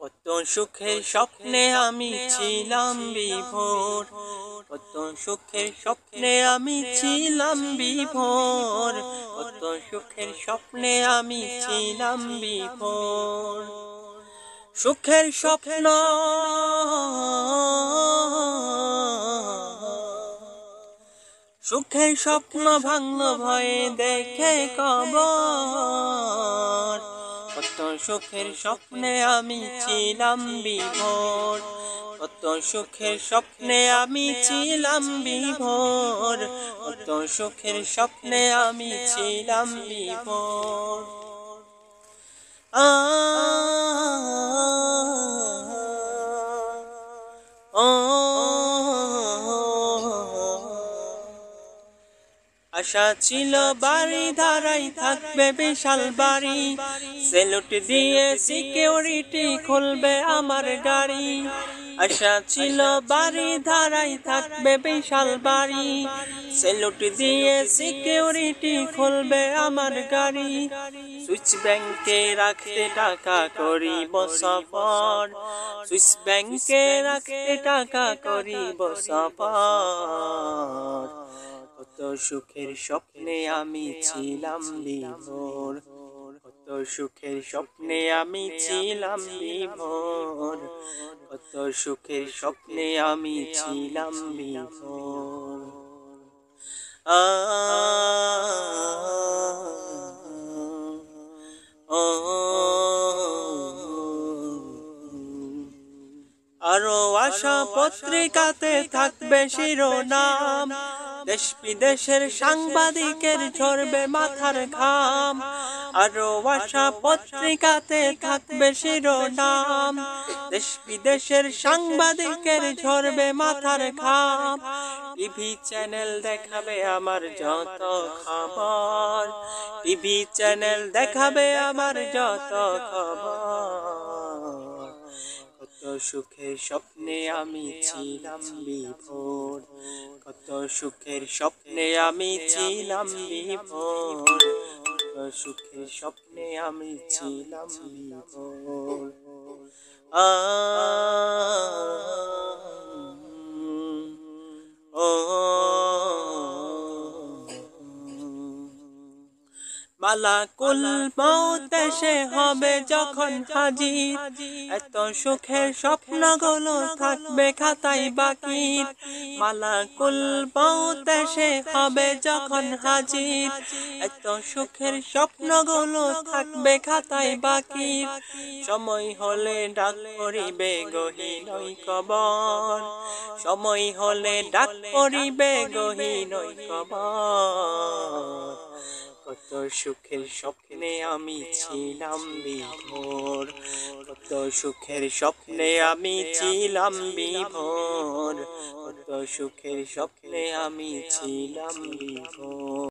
কত সুখের স্বপ্নে আমি ছিলাম বিভোর, কত সুখের স্বপ্নে আমি ছিলাম বিভোর, কত সুখের স্বপ্নে আমি ছিলাম বিভোর। সুখের স্বপ্ন সুখের স্বপ্ন ভাঙলো ভয়ে দেখে কবর, কত সুখের স্বপ্নে আমি ছিলাম বিভোর, কত সুখের স্বপ্নে আমি ছিলাম বিভোর, কত সুখের স্বপ্নে আমি ছিলাম বিভোর। আশা ছিল বাড়ি ধারাই থাকবে বিশাল বাড়ি, সেলুট দিয়ে সিকিউরিটি খুলবে আমার গাড়ি। আশা ছিল বাড়ি ধারাই থাকবে বিশাল বাড়ি, সেলুট দিয়ে সিকিউরিটি খুলবে আমার গাড়ি। সুইস ব্যাংকে রাখতে টাকা করিব সফর, সুইস ব্যাংকে রাখতে টাকা করিব সফর, কত সুখের স্বপ্নে আমি ছিলাম বিভোর, কত সুখের স্বপ্নে আমি ছিলাম বিভোর, কত সুখের স্বপ্নে আমি ছিলাম বিভোর। আরো আশা পত্রিকাতে থাকবে শিরোনাম, দেশ বিদেশের সাংবাদিকের ঝরবে মাথার ঘাম। আরো আশা পত্রিকাতে থাকবে শিরোনাম, দেশ বিদেশের সাংবাদিকের ঝরবে মাথার ঘাম। টিভি চ্যানেল দেখাবে আমার যত খবর, টিভি চ্যানেল দেখাবে আমার যত খবর, কত সুখের স্বপ্নে আমি ছিলাম বিভোর, কত সুখের স্বপ্নে আমি ছিলাম বিভোর, কত সুখের স্বপ্নে আমি ছিলাম বিভোর। মালাকুল মউত এসে হবে যখন হাজির, এত সুখের স্বপ্নগুলো থাকবে খাতায় বাকি। মালাকুল মউত এসে হবে যখন হাজির, এত সুখের স্বপ্নগুলো থাকবে খাতায় বাকি। সময় হলে ডাক পড়িবে গহীন কবর, সময় হলে ডাক পড়িবে গহীন কবর, কত সুখের স্বপ্নে আমি ছিলাম বিভোর, কত সুখের স্বপ্নে আমি ছিলাম বিভোর, কত সুখের স্বপ্নে আমি ছিলাম বিভোর।